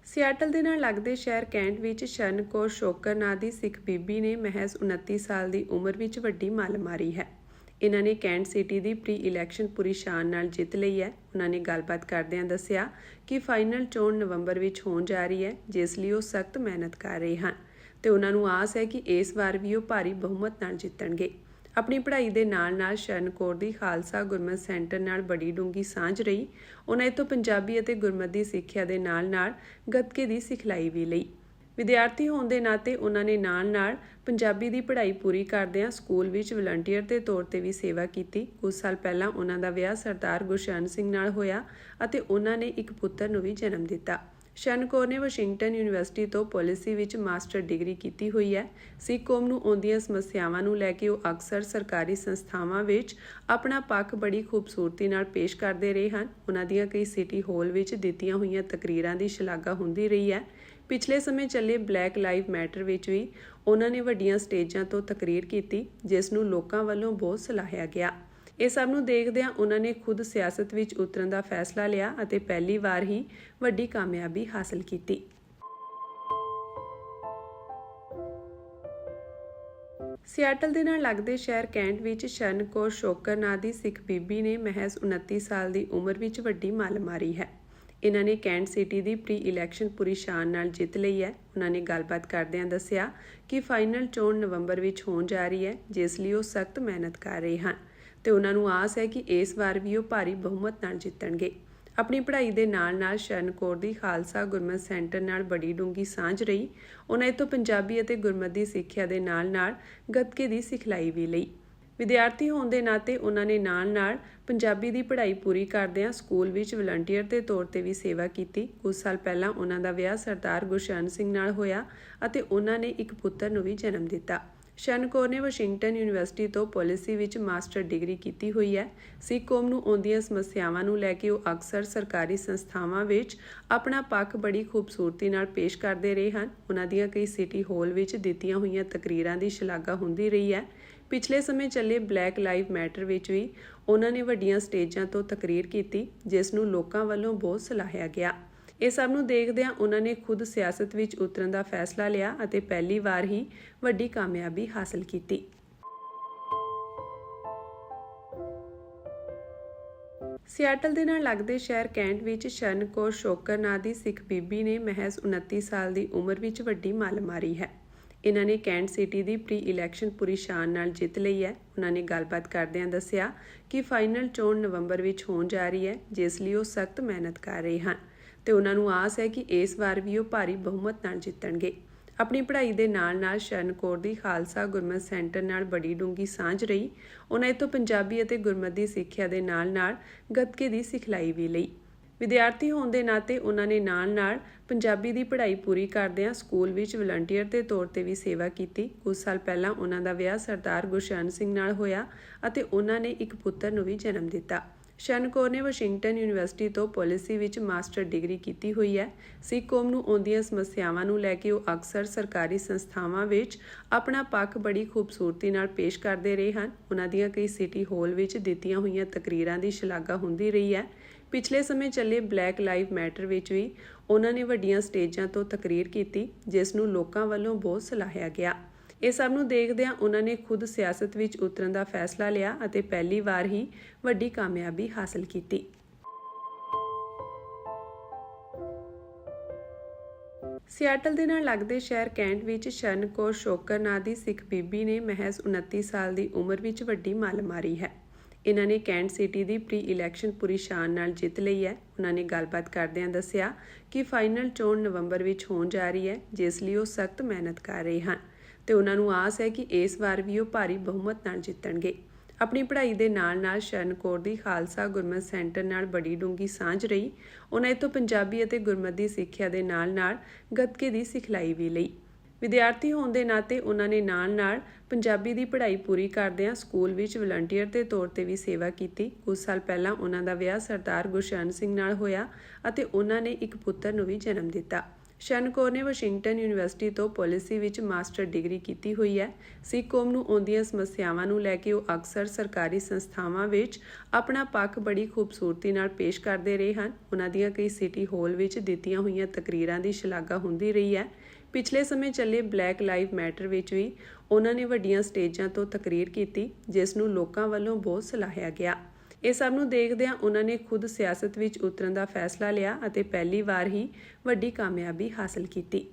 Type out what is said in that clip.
Seattle ਦੇ ਨਾਲ ਲੱਗਦੇ ਸ਼ਹਿਰ ਕੈਂਟ ਵਿੱਚ ਸ਼ਰਨ ਕੌਰ ਸ਼ੋਕਰ ਨਾਂ ਦੀ ਸਿੱਖ ਬੀਬੀ ਨੇ ਮਹਿਜ਼ 29 ਸਾਲ ਦੀ ਉਮਰ ਵਿੱਚ ਵੱਡੀ ਮੱਲ ਮਾਰੀ ਹੈ। ਇਹਨਾਂ ਨੇ ਕੈਂਟ ਸਿਟੀ ਦੀ ਪ੍ਰੀ ਇਲੈਕਸ਼ਨ ਪੂਰੀ ਸ਼ਾਨ ਨਾਲ ਜਿੱਤ ਲਈ ਹੈ। ਉਹਨਾਂ ਨੇ ਗੱਲਬਾਤ ਕਰਦਿਆਂ ਦੱਸਿਆ ਕਿ ਫਾਈਨਲ ਚੋਣ ਨਵੰਬਰ ਵਿੱਚ ਹੋਣ ਜਾ ਰਹੀ ਹੈ, ਜਿਸ ਲਈ ਉਹ ਸਖਤ ਮਿਹਨਤ ਕਰ ਰਹੇ ਹਨ ਤੇ ਉਹਨਾਂ ਨੂੰ ਆਸ ਹੈ ਕਿ ਇਸ ਵਾਰ ਵੀ ਉਹ ਭਾਰੀ ਬਹੁਮਤ ਨਾਲ ਜਿੱਤਣਗੇ। ਆਪਣੀ ਪੜ੍ਹਾਈ ਦੇ ਨਾਲ-ਨਾਲ ਸ਼ਰਨ ਕੌਰ ਦੀ ਖਾਲਸਾ ਗੁਰਮਤਿ ਸੈਂਟਰ ਨਾਲ ਬੜੀ ਡੂੰਘੀ ਸਾਂਝ ਰਹੀ। ਉਹਨਾਂ ਇੱਥੋਂ ਪੰਜਾਬੀ ਅਤੇ ਗੁਰਮਤਿ ਦੀ ਸਿੱਖਿਆ ਦੇ ਨਾਲ-ਨਾਲ ਗੱਤਕੇ ਦੀ ਸਿਖਲਾਈ ਵੀ ਲਈ। ਵਿਦਿਆਰਥੀ ਹੋਣ ਦੇ ਨਾਤੇ ਉਹਨਾਂ ਨੇ ਨਾਲ-ਨਾਲ ਪੰਜਾਬੀ ਦੀ ਪੜ੍ਹਾਈ ਪੂਰੀ ਕਰਦਿਆਂ ਸਕੂਲ ਵਿੱਚ ਵਲੰਟੀਅਰ ਦੇ ਤੌਰ ਤੇ ਵੀ ਸੇਵਾ ਕੀਤੀ। ਕੁਝ ਸਾਲ ਪਹਿਲਾਂ ਉਹਨਾਂ ਦਾ ਵਿਆਹ ਸਰਦਾਰ ਗੁਰਸ਼ਰਨ ਸਿੰਘ ਨਾਲ ਹੋਇਆ ਅਤੇ ਉਹਨਾਂ ਨੇ ਇੱਕ ਪੁੱਤਰ ਨੂੰ ਵੀ ਜਨਮ ਦਿੱਤਾ। ਸ਼ਰਨ ਕੌਰ ਨੇ ਵਾਸ਼ਿੰਗਟਨ ਯੂਨੀਵਰਸਿਟੀ ਤੋਂ ਪਾਲਿਸੀ ਵਿੱਚ ਮਾਸਟਰ ਡਿਗਰੀ ਕੀਤੀ ਹੋਈ ਹੈ। ਸਿੱਖ ਕੌਮ ਨੂੰ ਆਉਂਦੀਆਂ ਸਮੱਸਿਆਵਾਂ ਨੂੰ ਲੈ ਕੇ ਉਹ ਅਕਸਰ ਸਰਕਾਰੀ ਸੰਸਥਾਵਾਂ ਵਿੱਚ ਆਪਣਾ ਪੱਖ ਬੜੀ ਖੂਬਸੂਰਤੀ ਨਾਲ ਪੇਸ਼ ਕਰਦੇ ਰਹੇ ਹਨ। ਉਹਨਾਂ ਦੀਆਂ ਕਈ ਸਿਟੀ ਹਾਲ ਵਿੱਚ ਦਿੱਤੀਆਂ ਹੋਈਆਂ ਤਕਰੀਰਾਂ ਦੀ ਸ਼ਲਾਘਾ ਹੁੰਦੀ ਰਹੀ ਹੈ। ਪਿਛਲੇ ਸਮੇਂ ਚੱਲੇ ਬਲੈਕ ਲਾਈਵ ਮੈਟਰ ਵਿੱਚ ਵੀ ਉਹਨਾਂ ਨੇ ਵੱਡੀਆਂ ਸਟੇਜਾਂ ਤੋਂ ਤਕਰੀਰ ਕੀਤੀ, ਜਿਸ ਨੂੰ ਲੋਕਾਂ ਵੱਲੋਂ ਬਹੁਤ ਸਲਾਹਿਆ ਗਿਆ। ਇਹ ਸਭ ਨੂੰ ਦੇਖਦਿਆਂ ਉਹਨਾਂ ਨੇ ਖੁਦ ਸਿਆਸਤ ਵਿੱਚ ਉਤਰਨ ਦਾ ਫੈਸਲਾ ਲਿਆ ਅਤੇ ਪਹਿਲੀ ਵਾਰ ਹੀ ਵੱਡੀ ਕਾਮਯਾਬੀ ਹਾਸਲ ਕੀਤੀ। ਸਿਆਟਲ ਦੇ ਨਾਲ ਲੱਗਦੇ ਸ਼ਹਿਰ ਕੈਂਟ ਵਿੱਚ ਸ਼ਰਨ ਕੌਰ ਸ਼ੋਕਰ ਨਾਂ ਦੀ ਸਿੱਖ ਬੀਬੀ ਨੇ ਮਹਿਜ਼ 29 ਸਾਲ ਦੀ ਉਮਰ ਵਿੱਚ ਵੱਡੀ ਮੱਲ ਮਾਰੀ ਹੈ। ਇਹਨਾਂ ਨੇ ਕੈਂਟ ਸਿਟੀ ਦੀ ਪ੍ਰੀ ਇਲੈਕਸ਼ਨ ਪੂਰੀ ਸ਼ਾਨ ਨਾਲ ਜਿੱਤ ਲਈ ਹੈ। ਉਹਨਾਂ ਨੇ ਗੱਲਬਾਤ ਕਰਦਿਆਂ ਦੱਸਿਆ ਕਿ ਫਾਈਨਲ ਚੋਣ ਨਵੰਬਰ ਵਿੱਚ ਹੋਣ ਜਾ ਰਹੀ ਹੈ, ਜਿਸ ਲਈ ਉਹ ਸਖਤ ਮਿਹਨਤ ਕਰ ਰਹੇ ਹਨ ਤੇ ਉਹਨਾਂ ਨੂੰ ਆਸ ਹੈ ਕਿ ਇਸ ਵਾਰ ਵੀ ਉਹ ਭਾਰੀ ਬਹੁਮਤ ਨਾਲ ਜਿੱਤਣਗੇ। ਆਪਣੀ ਪੜ੍ਹਾਈ ਦੇ ਨਾਲ-ਨਾਲ ਸ਼ਰਨ ਕੌਰ ਦੀ ਖਾਲਸਾ ਗੁਰਮਤਿ ਸੈਂਟਰ ਨਾਲ ਬੜੀ ਡੂੰਘੀ ਸਾਂਝ ਰਹੀ। ਉਹਨਾਂ ਇੱਥੋਂ ਪੰਜਾਬੀ ਅਤੇ ਗੁਰਮਤਿ ਦੀ ਸਿੱਖਿਆ ਦੇ ਨਾਲ-ਨਾਲ ਗੱਤਕੇ ਦੀ ਸਿਖਲਾਈ ਵੀ ਲਈ। ਵਿਦਿਆਰਥੀ ਹੋਣ ਦੇ ਨਾਤੇ ਉਹਨਾਂ ਨੇ ਨਾਲ-ਨਾਲ ਪੰਜਾਬੀ ਦੀ ਪੜ੍ਹਾਈ ਪੂਰੀ ਕਰਦਿਆਂ ਸਕੂਲ ਵਿੱਚ ਵਲੰਟੀਅਰ ਦੇ ਤੌਰ ਤੇ ਵੀ ਸੇਵਾ ਕੀਤੀ। ਕੁਝ ਸਾਲ ਪਹਿਲਾਂ ਉਹਨਾਂ ਦਾ ਵਿਆਹ ਸਰਦਾਰ ਗੁਰਸ਼ਰਨ ਸਿੰਘ ਨਾਲ ਹੋਇਆ ਅਤੇ ਉਹਨਾਂ ਨੇ ਇੱਕ ਪੁੱਤਰ ਨੂੰ ਵੀ ਜਨਮ ਦਿੱਤਾ। ਸ਼ਰਨ ਕੌਰ ਨੇ ਵਾਸ਼ਿੰਗਟਨ ਯੂਨੀਵਰਸਿਟੀ ਤੋਂ ਪਾਲਿਸੀ ਵਿੱਚ ਮਾਸਟਰ ਡਿਗਰੀ ਕੀਤੀ ਹੋਈ ਹੈ। ਸਿੱਖ ਕੌਮ ਨੂੰ ਆਉਂਦੀਆਂ ਸਮੱਸਿਆਵਾਂ ਨੂੰ ਲੈ ਕੇ ਉਹ ਅਕਸਰ ਸਰਕਾਰੀ ਸੰਸਥਾਵਾਂ ਵਿੱਚ ਆਪਣਾ ਪੱਖ ਬੜੀ ਖੂਬਸੂਰਤੀ ਨਾਲ ਪੇਸ਼ ਕਰਦੇ ਰਹੇ ਹਨ। ਉਹਨਾਂ ਦੀਆਂ ਕਈ ਸਿਟੀ ਹਾਲ ਵਿੱਚ ਦਿੱਤੀਆਂ ਹੋਈਆਂ ਤਕਰੀਰਾਂ ਦੀ ਸ਼ਲਾਘਾ ਹੁੰਦੀ ਰਹੀ ਹੈ। ਪਿਛਲੇ ਸਮੇਂ ਚੱਲੇ ਬਲੈਕ ਲਾਈਵ ਮੈਟਰ ਵਿੱਚ ਵੀ ਉਹਨਾਂ ਨੇ ਵੱਡੀਆਂ ਸਟੇਜਾਂ ਤੋਂ ਤਕਰੀਰ ਕੀਤੀ, ਜਿਸ ਨੂੰ ਲੋਕਾਂ ਵੱਲੋਂ ਬਹੁਤ ਸਲਾਹਿਆ ਗਿਆ। ਇਹ ਸਭ ਨੂੰ ਦੇਖਦਿਆਂ ਉਹਨਾਂ ਨੇ ਖੁਦ ਸਿਆਸਤ ਵਿੱਚ ਉਤਰਨ ਦਾ ਫੈਸਲਾ ਲਿਆ ਅਤੇ ਪਹਿਲੀ ਵਾਰ ਹੀ ਵੱਡੀ ਕਾਮਯਾਬੀ ਹਾਸਲ ਕੀਤੀ। ਸਿਆਟਲ ਦੇ ਨਾਲ ਲੱਗਦੇ ਸ਼ਹਿਰ ਕੈਂਟ ਵਿੱਚ ਸ਼ਰਨ ਕੌਰ ਸ਼ੋਕਰ ਨਾਂ ਦੀ ਸਿੱਖ ਬੀਬੀ ਨੇ ਮਹਿਜ਼ 29 ਸਾਲ ਦੀ ਉਮਰ ਵਿੱਚ ਵੱਡੀ ਮੱਲ ਮਾਰੀ ਹੈ। ਇਹਨਾਂ ਨੇ ਕੈਂਟ ਸਿਟੀ ਦੀ ਪ੍ਰੀ ਇਲੈਕਸ਼ਨ ਪੂਰੀ ਸ਼ਾਨ ਨਾਲ ਜਿੱਤ ਲਈ ਹੈ। ਉਹਨਾਂ ਨੇ ਗੱਲਬਾਤ ਕਰਦਿਆਂ ਦੱਸਿਆ ਕਿ ਫਾਈਨਲ ਚੋਣ ਨਵੰਬਰ ਵਿੱਚ ਹੋਣ ਜਾ ਰਹੀ ਹੈ, ਜਿਸ ਲਈ ਉਹ ਸਖਤ ਮਿਹਨਤ ਕਰ ਰਹੇ ਹਨ ਤੇ ਉਹਨਾਂ ਨੂੰ ਆਸ ਹੈ ਕਿ ਇਸ ਵਾਰ ਵੀ ਉਹ ਭਾਰੀ ਬਹੁਮਤ ਨਾਲ ਜਿੱਤਣਗੇ। ਆਪਣੀ ਪੜ੍ਹਾਈ ਦੇ ਨਾਲ-ਨਾਲ ਸ਼ਰਨ ਕੌਰ ਦੀ ਖਾਲਸਾ ਗੁਰਮਤਿ ਸੈਂਟਰ ਨਾਲ ਬੜੀ ਡੂੰਘੀ ਸਾਂਝ ਰਹੀ। ਉਹਨਾਂ ਇੱਥੋਂ ਪੰਜਾਬੀ ਅਤੇ ਗੁਰਮਤਿ ਦੀ ਸਿੱਖਿਆ ਦੇ ਨਾਲ-ਨਾਲ ਗੱਤਕੇ ਦੀ ਸਿਖਲਾਈ ਵੀ ਲਈ। ਵਿਦਿਆਰਥੀ ਹੋਣ ਦੇ ਨਾਤੇ ਉਹਨਾਂ ਨੇ ਨਾਲ-ਨਾਲ ਪੰਜਾਬੀ ਦੀ ਪੜ੍ਹਾਈ ਪੂਰੀ ਕਰਦਿਆਂ ਸਕੂਲ ਵਿੱਚ ਵਲੰਟੀਅਰ ਦੇ ਤੌਰ ਤੇ ਵੀ ਸੇਵਾ ਕੀਤੀ। ਕੁਝ ਸਾਲ ਪਹਿਲਾਂ ਉਹਨਾਂ ਦਾ ਵਿਆਹ ਸਰਦਾਰ ਗੁਰਸ਼ਰਨ ਸਿੰਘ ਨਾਲ ਹੋਇਆ ਅਤੇ ਉਹਨਾਂ ਨੇ ਇੱਕ ਪੁੱਤਰ ਨੂੰ ਵੀ ਜਨਮ ਦਿੱਤਾ। ਸ਼ਰਨ ਕੌਰ ਨੇ ਵਾਸ਼ਿੰਗਟਨ ਯੂਨੀਵਰਸਿਟੀ ਤੋਂ ਪਾਲਿਸੀ ਵਿੱਚ ਮਾਸਟਰ ਡਿਗਰੀ ਕੀਤੀ ਹੋਈ ਹੈ। ਸਿੱਖ ਕੌਮ ਨੂੰ ਆਉਂਦੀਆਂ ਸਮੱਸਿਆਵਾਂ ਨੂੰ ਲੈ ਕੇ ਉਹ ਅਕਸਰ ਸਰਕਾਰੀ ਸੰਸਥਾਵਾਂ ਵਿੱਚ ਆਪਣਾ ਪੱਖ ਬੜੀ ਖੂਬਸੂਰਤੀ ਨਾਲ ਪੇਸ਼ ਕਰਦੇ ਰਹੇ ਹਨ। ਉਹਨਾਂ ਦੀਆਂ ਕਈ ਸਿਟੀ ਹਾਲ ਵਿੱਚ ਦਿੱਤੀਆਂ ਹੋਈਆਂ ਤਕਰੀਰਾਂ ਦੀ ਸ਼ਲਾਘਾ ਹੁੰਦੀ ਰਹੀ ਹੈ। ਪਿਛਲੇ ਸਮੇਂ ਚੱਲੇ ਬਲੈਕ ਲਾਈਵ ਮੈਟਰ ਵਿੱਚ ਵੀ ਉਹਨਾਂ ਨੇ ਵੱਡੀਆਂ ਸਟੇਜਾਂ ਤੋਂ ਤਕਰੀਰ ਕੀਤੀ, ਜਿਸ ਨੂੰ ਲੋਕਾਂ ਵੱਲੋਂ ਬਹੁਤ ਸਲਾਹਿਆ ਗਿਆ। ਇਹ ਸਭ ਨੂੰ ਦੇਖਦਿਆਂ ਉਹਨਾਂ ਨੇ ਖੁਦ ਸਿਆਸਤ ਵਿੱਚ ਉਤਰਨ ਦਾ ਫੈਸਲਾ ਲਿਆ ਅਤੇ ਪਹਿਲੀ ਵਾਰ ਹੀ ਵੱਡੀ ਕਾਮਯਾਬੀ ਹਾਸਲ ਕੀਤੀ। ਸਿਆਟਲ ਦੇ ਨਾਲ ਲੱਗਦੇ ਸ਼ਹਿਰ ਕੈਂਟ ਵਿੱਚ ਸ਼ਰਨ ਕੌਰ ਸ਼ੋਕਰ ਨਾਂ ਦੀ ਸਿੱਖ ਬੀਬੀ ਨੇ ਮਹਿਜ਼ 29 ਸਾਲ ਦੀ ਉਮਰ ਵਿੱਚ ਵੱਡੀ ਮੱਲ ਮਾਰੀ ਹੈ। ਇਹਨਾਂ ਨੇ ਕੈਂਟ ਸਿਟੀ ਦੀ ਪ੍ਰੀ ਇਲੈਕਸ਼ਨ ਪੂਰੀ ਸ਼ਾਨ ਨਾਲ ਜਿੱਤ ਲਈ ਹੈ। ਉਹਨਾਂ ਨੇ ਗੱਲਬਾਤ ਕਰਦਿਆਂ ਦੱਸਿਆ ਕਿ ਫਾਈਨਲ ਚੋਣ ਨਵੰਬਰ ਵਿੱਚ ਹੋਣ ਜਾ ਰਹੀ ਹੈ, ਜਿਸ ਲਈ ਉਹ ਸਖਤ ਮਿਹਨਤ ਕਰ ਰਹੇ ਹਨ ਤੇ ਉਹਨਾਂ ਨੂੰ ਆਸ ਹੈ ਕਿ ਇਸ ਵਾਰ ਵੀ ਉਹ ਭਾਰੀ ਬਹੁਮਤ ਨਾਲ ਜਿੱਤਣਗੇ। ਆਪਣੀ ਪੜ੍ਹਾਈ ਦੇ ਨਾਲ-ਨਾਲ ਸ਼ਰਨ ਕੌਰ ਦੀ ਖਾਲਸਾ ਗੁਰਮਤਿ ਸੈਂਟਰ ਨਾਲ ਬੜੀ ਡੂੰਘੀ ਸਾਂਝ ਰਹੀ। ਉਹਨਾਂ ਇੱਥੋਂ ਪੰਜਾਬੀ ਅਤੇ ਗੁਰਮਤਿ ਦੀ ਸਿੱਖਿਆ ਦੇ ਨਾਲ-ਨਾਲ ਗੱਤਕੇ ਦੀ ਸਿਖਲਾਈ ਵੀ ਲਈ। ਵਿਦਿਆਰਥੀ ਹੋਣ ਦੇ ਨਾਤੇ ਉਹਨਾਂ ਨੇ ਨਾਲ-ਨਾਲ ਪੰਜਾਬੀ ਦੀ ਪੜ੍ਹਾਈ ਪੂਰੀ ਕਰਦਿਆਂ ਸਕੂਲ ਵਿੱਚ ਵਲੰਟੀਅਰ ਦੇ ਤੌਰ ਤੇ ਵੀ ਸੇਵਾ ਕੀਤੀ। ਕੁਝ ਸਾਲ ਪਹਿਲਾਂ ਉਹਨਾਂ ਦਾ ਵਿਆਹ ਸਰਦਾਰ ਗੁਰਸ਼ਰਨ ਸਿੰਘ ਨਾਲ ਹੋਇਆ ਅਤੇ ਉਹਨਾਂ ਨੇ ਇੱਕ ਪੁੱਤਰ ਨੂੰ ਵੀ ਜਨਮ ਦਿੱਤਾ। ਸ਼ਨ ਕੌਰ ਨੇ ਵਾਸ਼ਿੰਗਟਨ ਯੂਨੀਵਰਸਿਟੀ ਤੋਂ ਪਾਲਿਸੀ ਵਿੱਚ ਮਾਸਟਰ ਡਿਗਰੀ ਕੀਤੀ ਹੋਈ ਹੈ। ਸਿੱਖ ਕੌਮ ਨੂੰ ਆਉਂਦੀਆਂ ਸਮੱਸਿਆਵਾਂ ਨੂੰ ਲੈ ਕੇ ਉਹ ਅਕਸਰ ਸਰਕਾਰੀ ਸੰਸਥਾਵਾਂ ਵਿੱਚ ਆਪਣਾ ਪੱਖ ਬੜੀ ਖੂਬਸੂਰਤੀ ਨਾਲ ਪੇਸ਼ ਕਰਦੇ ਰਹੇ ਹਨ। ਉਹਨਾਂ ਦੀਆਂ ਕਈ ਸਿਟੀ ਹਾਲ ਵਿੱਚ ਦਿੱਤੀਆਂ ਹੋਈਆਂ ਤਕਰੀਰਾਂ ਦੀ ਸ਼ਲਾਘਾ ਹੁੰਦੀ ਰਹੀ ਹੈ। ਪਿਛਲੇ ਸਮੇਂ ਚੱਲੇ ਬਲੈਕ ਲਾਈਵ ਮੈਟਰ ਵਿੱਚ ਵੀ ਉਹਨਾਂ ਨੇ ਵੱਡੀਆਂ ਸਟੇਜਾਂ ਤੋਂ ਤਕਰੀਰ ਕੀਤੀ, ਜਿਸ ਨੂੰ ਲੋਕਾਂ ਵੱਲੋਂ ਬਹੁਤ ਸਲਾਹਿਆ ਗਿਆ। ਇਹ ਸਭ ਨੂੰ ਦੇਖਦਿਆਂ ਉਹਨਾਂ ਨੇ ਖੁਦ ਸਿਆਸਤ ਵਿੱਚ ਉਤਰਨ ਦਾ ਫੈਸਲਾ ਲਿਆ ਅਤੇ ਪਹਿਲੀ ਵਾਰ ਹੀ ਵੱਡੀ ਕਾਮਯਾਬੀ ਹਾਸਲ ਕੀਤੀ।